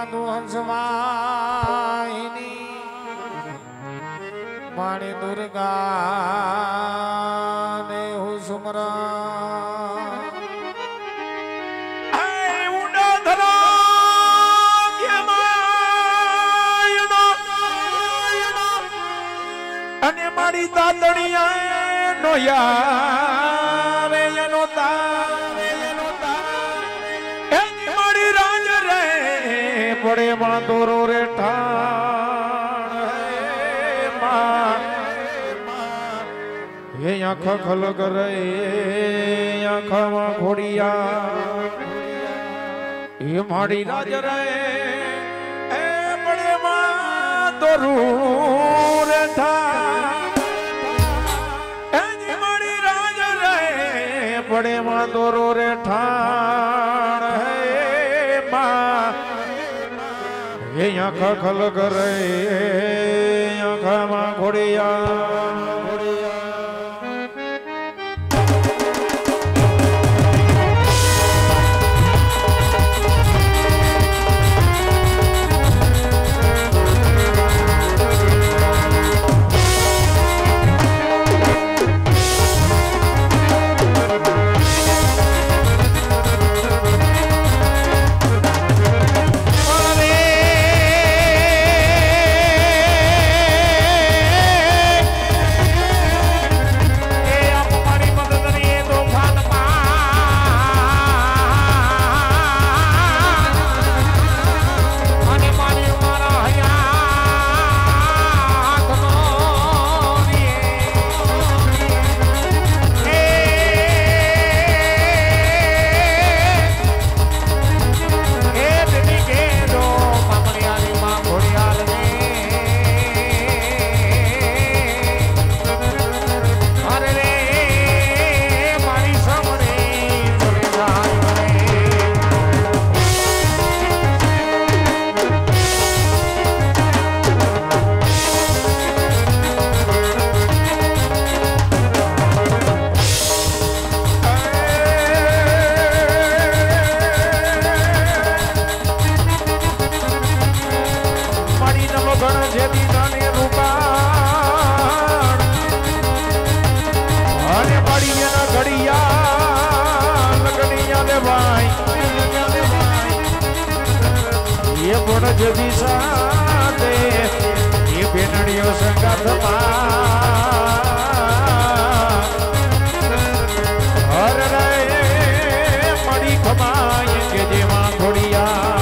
સાધુ હંસવાહિની માણી દુર્ગા ને હું સુમરા ઉડા ધરા અને મારી દાદણીયા નો યાર એનો તારે એનો તારે એની મારી રાજ રે પડે માં દોરો રે ઠાણ માં એ આંખ ખલગ રે આંખમાં ઘોડિયા એ મારી રાજ રે એ પડે માં દોરો રે ઠાણ પડે માં દોરો રે ઠાણ હે માં એ આંખ ખલગ રે આંખમાં ઘોડિયા જદી સાથે એ બેનડીઓ સંગાથમાં હર રે મળી ખમાય કે જેમાં ઘોડિયા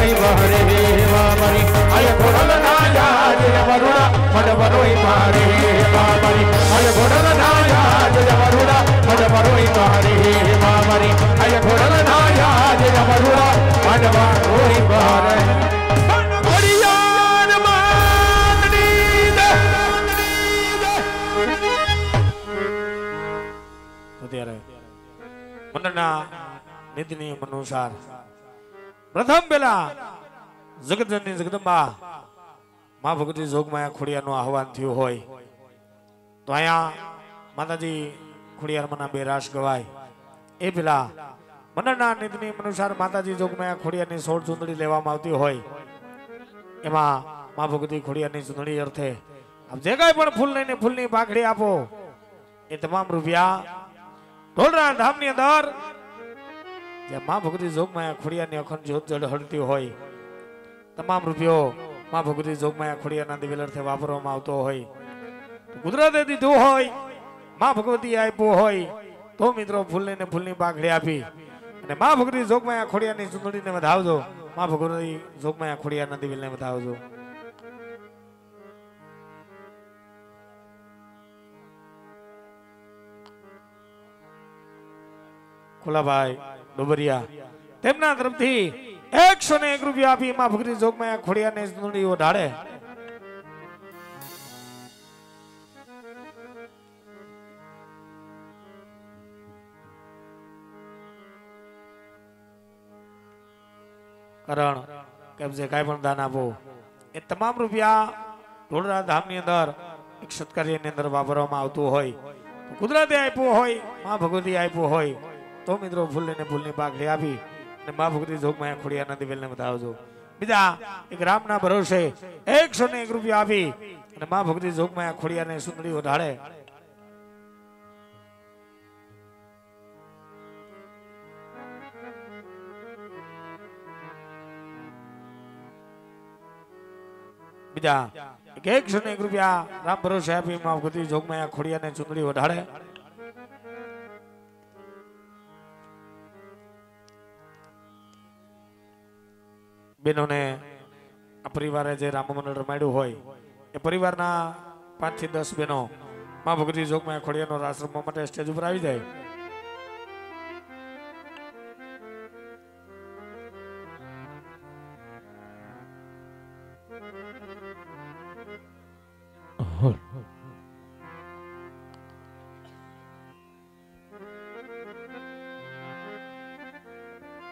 બરોઈ બહરે મારી આય ઘોડલ ના યાદ વરુડા મન બરોઈ મારે મારી આય ઘોડલ ના યાદ વરુડા મન બરોઈ મારે મારી આય ઘોડલ ના યાદ વરુડા મન બરોઈ મારે મંડળના નીતિ નિયમ અનુસાર પ્રથમ પેલા જગતજનની જગદંબા માં ભગવતી જોગમાયા ખોડિયારનું આહવાન થયું હોય તો અહીંયા માતાજી ખોડિયારમાંના બે રાસ ગવાય એ પેલા મંડળના નીતિ નિયમ અનુસાર માતાજી જોગમાયા ખોડિયારની 16 ચૂંદડી લેવામાં આવતી હોય એમાં માં ભગવતી ખોડિયારની ચૂંદડી અર્થે આપ જે કાંઈ પણ ફૂલ લઈને ફૂલની પાખડી આપો એ તમામ રૂપિયા ઢોલરા ધામની અંદર જ્યાં માં ભગવતી જોગમાયા ખોડિયારની અખંડ જ્યોત જળહળતી હોય તમામ રૂપિયો માં ભગવતી જોગમાયા ખોડિયારના દિવ્ય અર્થે વાપરવામાં આવતો હોય કુદરતે દીધું હોય માં ભગવતી આપ્યું હોય તો મિત્રો ફૂલ લઈને ફૂલની પાખડી આપી અને માં ભગવતી જોગમાયા ખોડિયારની ચૂંદડીને વધાવજો માં ભગવતી જોગમાયા ખોડિયારના દિવ્યને વધાવજો ખુલાભાઈ ડોબરિયા તેમના તરફથી 101 રૂપિયા આપી માં ભગવતી જોગમાયા ખોડિયાને ચૂંદડી ઓઢાડે કારણ કે જે કાંઈ પણ દાન આપો એ તમામ રૂપિયા ઢોલરા ધામની અંદર એક સત્કાર્યની અંદર વાપરવામાં આવતું હોય કુદરતે આપ્યું હોય માં ભગવતી આપ્યું હોય તો મિત્રો ફૂલ લઈને ફૂલની પાખડી આપી અને માં ભગવતી જોગમાયા ખોડિયારના દિવ્યને બતાવજો બીજા એક રામના ભરોસે 101 રૂપિયા આપી અને માં ભગવતી જોગમાયા ખોડિયાને સુંદરી ઓઢાડે બીજા 101 રૂપિયા રામ ભરોસે આપી માં ભગવતી જોગમાયા ખોડિયાને ચૂંદડી ઓઢાડે બેનોને આ પરિવારે જે રામ મંડળ રમાડ્યું હોય એ પરિવારના 5 થી 10 બહેનો માં ભગવતી જોગમાયા ખોડિયાનો રાસ રમવા માટે સ્ટેજ ઉપર આવી જાય